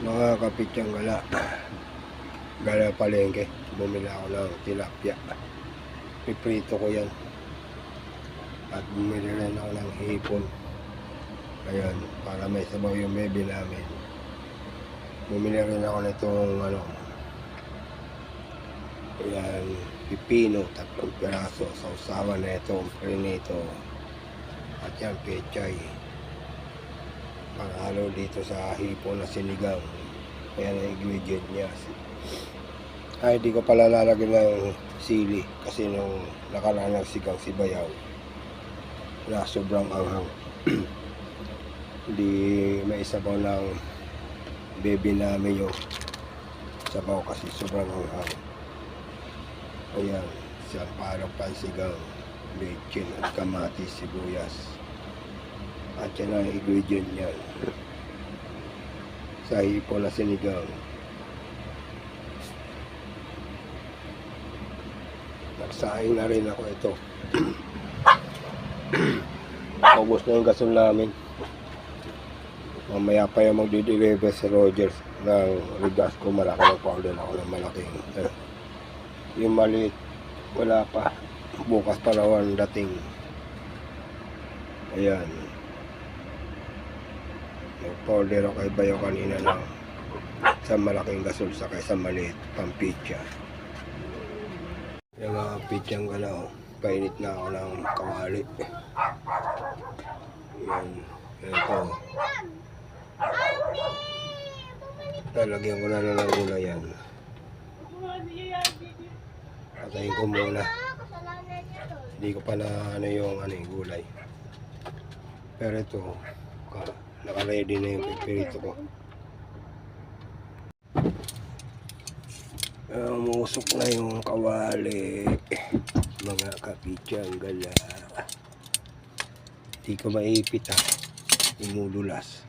Mga kapitsyang gala palengke, bumili ako ng tilapia, piprito ko yan, at bumili rin ako ng hipon. Ayan, para may sabaw yung baby namin. Bumili rin ako nitong ayan, pipino, 3 piraso, sausawan na itong prinito, at yan pechay, panghalo dito sa hipon na sinigang. Ayan ang ingredient niya. Ay, di ko pala lalagyan ng sili kasi nung nakaraan nagsigang si Bayaw na sobrang anghang. Hindi may sabaw ng baby namin yung sabaw kasi sobrang anghang. Ayan, siyang parang pansigang, bacon at kamatis, sibuyas. At yan ang ingredient niya sa hipon na sinigang. Nagsaing na rin ako ito. Ubos na yung gasol namin. Mamaya pa yung magdi-deliver si Rogers ng regas ko. Malaki ng powder ako ng malaking. Yung maliit, wala pa. Bukas pa raw ang dating. Ayan. Nag-powder ako kay Bayo kanina lang. Sa malaking gasol sa kaysa maliit, pang pizza. Yung mga pizzang painit na ako ng kawali. Yan, ito. Lalagyan ko na ng gulay yan. Patayin ko muna. Hindi ko pa na yung gulay. Pero ito, naka-ready na yung pipirito ko. Umusok na yung kawali, mga kapitsyang gala. Di ko maipit imululas.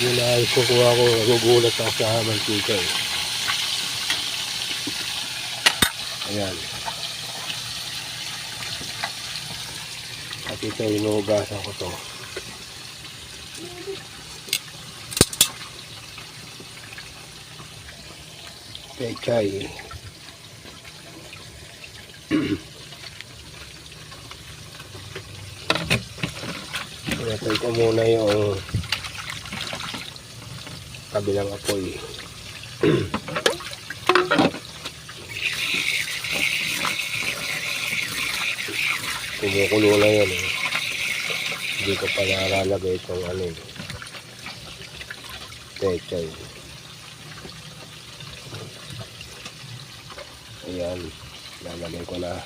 Yun na isukuha ko, nagugulat ako sa mantika eh. Ayan. At ito, inuugasan ko to. Pechay. Pinatay ko muna yung kabilang apoy. Kumukulo na yan eh. Hindi ko pa nalalagay itong pechay. Ayan, lalagay ko na.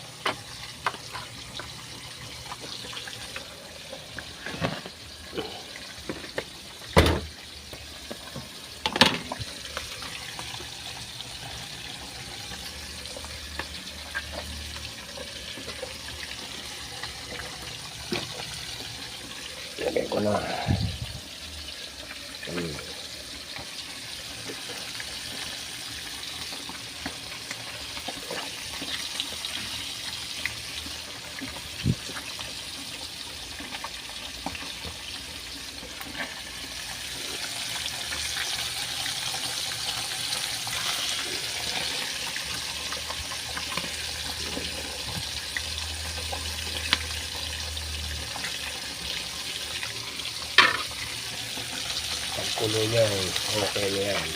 Lagay ko na. Kulo niya, okay na yan.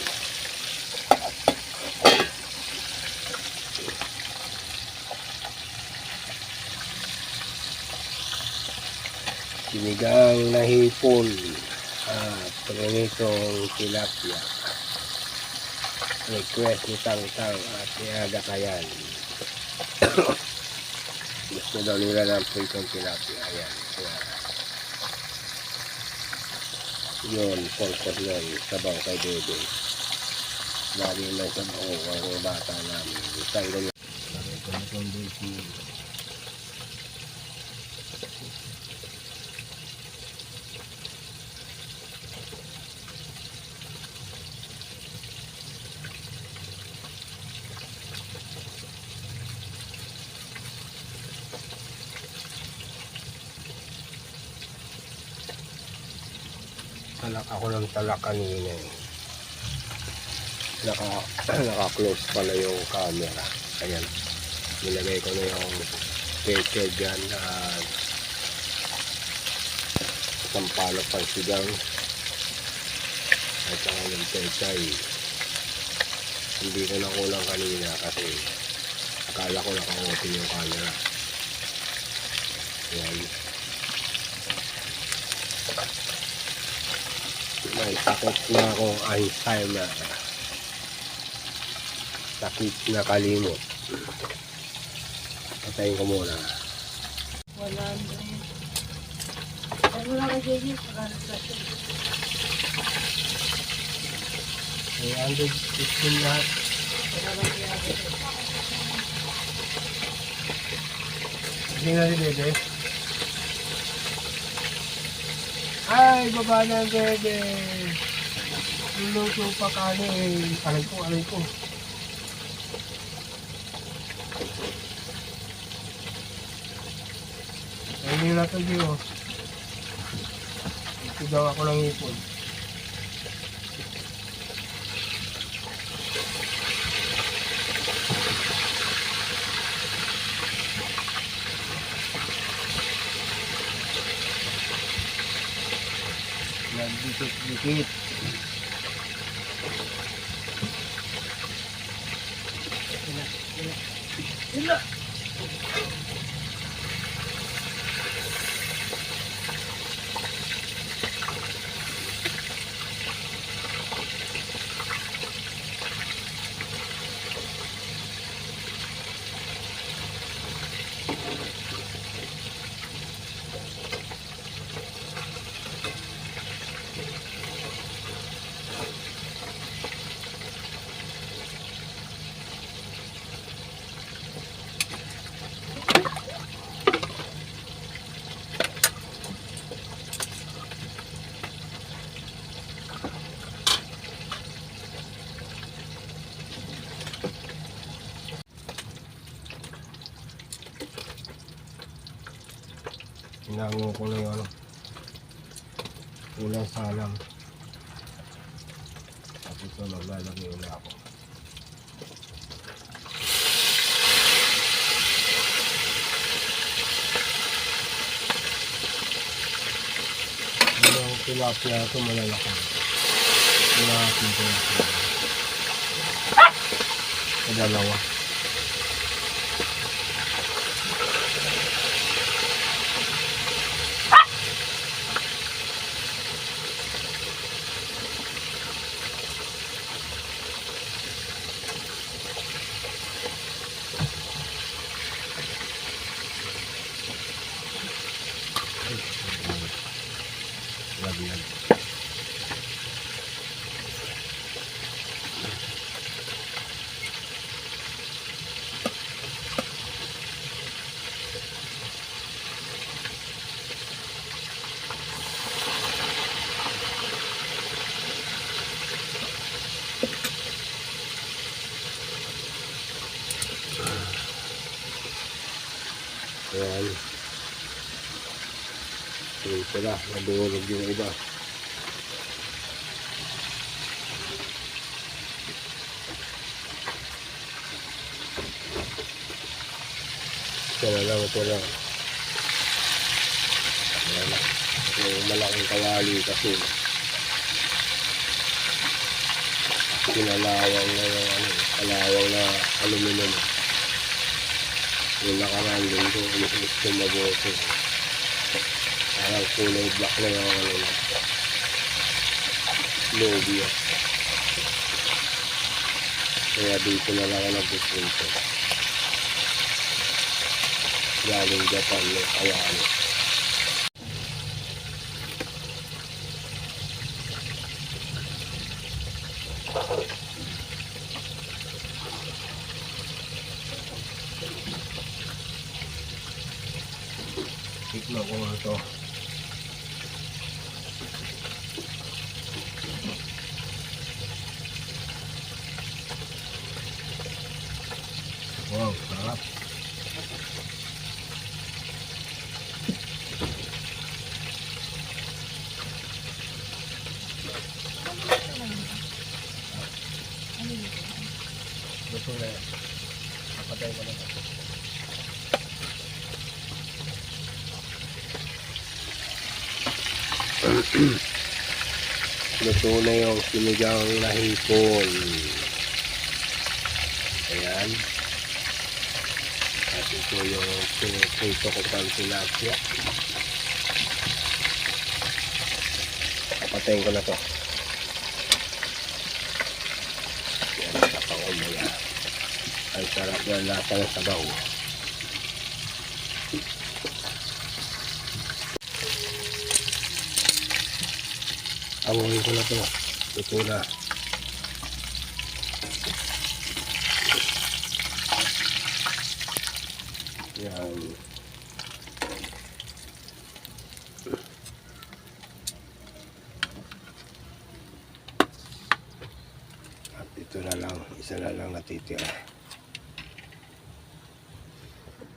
Sinigang na hipon at prinitong tilapia. Request ni Tang-Tang at ni Aga Kayan. Gusto daw nila ng pritong tilapia. Ayan. Yun, pulsor yun, sabaw kay Bebe. Lagi may sabaw ang bata namin. Isang ganyan. Lagi ko na itong Nagtalak ako ng talak kanina eh. Naka-close pala yung camera. Ayan. Nilagay ko na yung peche dyan at sampalok pang sigang at saka yung pechay. Hindi ko na kulang kanina kasi akala ko naka-open yung camera. Ayan. May sakit na akong Alzheimer. Sakit na kalimot. Patayin ko muna. Wala na yun. Ay, wala ka dyan yun. Wala na yun. 315 lahat. Wala na yun. Hindi na rin bebe. Ay, baba na ang bebe. Luluto pa kanin. Aray ko. Hindi na ito diyo. Sigaw ako ng ipon. Nagdikit-dikit. Ila. Hinango ko na yung ulang salam. Tapos ito maglalagay na ako. Yung tilapia ito malalaki. Tilapia ito. Sa dalawa. Lagyan. Ayan. Ayan sila, nadurog yung iba. Ito lang. Ayan. Yung malaking kawali kasi pinalawang na yung kalawang na aluminum. Yung nakaraan din ko, yung maboto. Parang kulay black na yung lobby. Kaya dito na lang ako nag-punto. Galing Japan yung kawali. Tikman ko nga ito. Wow, sarap. Luto na yung sinigang na hipon. Ayan. At ito yung pinito ko pang tilapia. Papatayin ko na to. Ayan, tapang umaya. Ang sarap na lasa ng sabaw. Amuhin ko na to. Ito na. Yan. At ito na lang. Isa na lang natitira.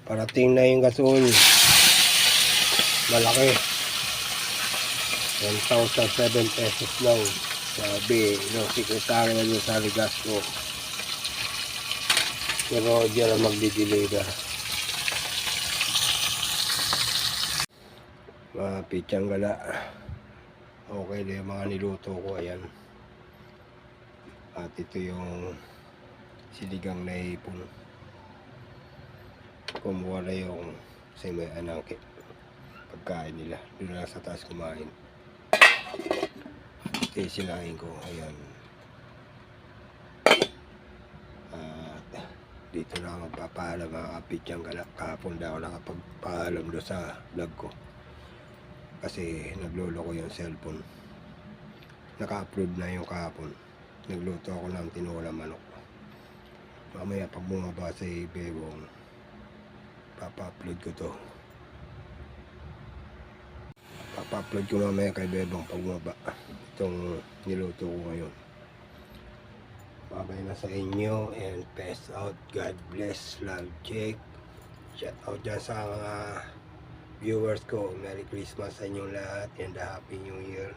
Parating na yung gasol. Malaki. 1,007 pesos lang. Sabi ng sekretary na yung sa Ligasco. Si Roger ang magdi-deliver. Mga pitsang gala. Okay na yung mga niluto ko. Ayan. At ito yung sinigang na hipon. Kumuha na yung may anangkit. Pagkain nila. Doon na sa taas kumain. At ito yung sinahin ko. Ayan. At dito na ako magpapaalam mga kapitsang gala. Kahapon daw nakapagpaalam doon sa vlog ko. Kasi naglolo ko yung cellphone. Naka-upload na yung kahapon. Nagluto ako ng tinola manok. Mamaya pag bumaba sa Bebong, papa-upload ko to. Papa-upload ko mamaya kay Bebong pag bumaba. Itong niluto ko ngayon. Babay na sa inyo and peace out. God bless. Love, Jake. Shout out dyan sa mga viewers ko. Merry Christmas sa inyong lahat and Happy New Year.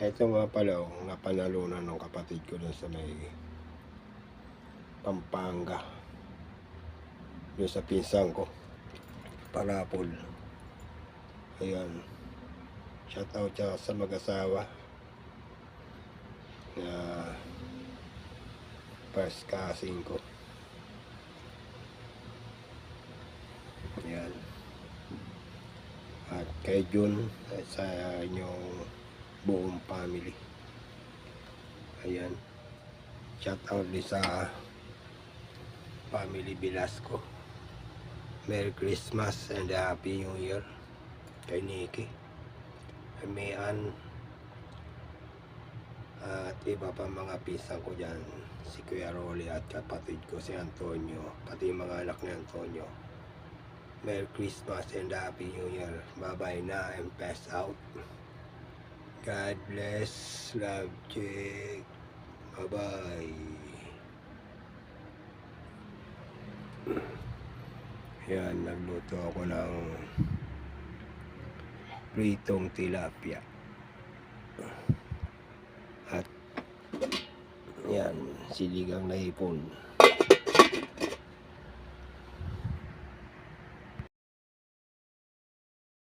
Ito nga pala, napanalunan ng kapatid ko dun sa may Pampanga. Doon sa pinsang ko. Parapol. Ayan. Shout out sa mag-asawa na first cousin ko. Ayan. At kay Jun at sa inyong buong family. Ayan. Shout out din sa family Velasco. Merry Christmas and Happy New Year kay Nikki, Mian, at iba pa mga pisang ko dyan, si Kuya Rolly at kapatid ko si Antonio, pati yung mga anak ni Antonio. Merry Christmas and Happy New Year. Bye bye na and pass out. God bless. Love, Jake. Bye bye. Yan, nagluto ako ng pritong tilapia. At yan, sinigang na hipon.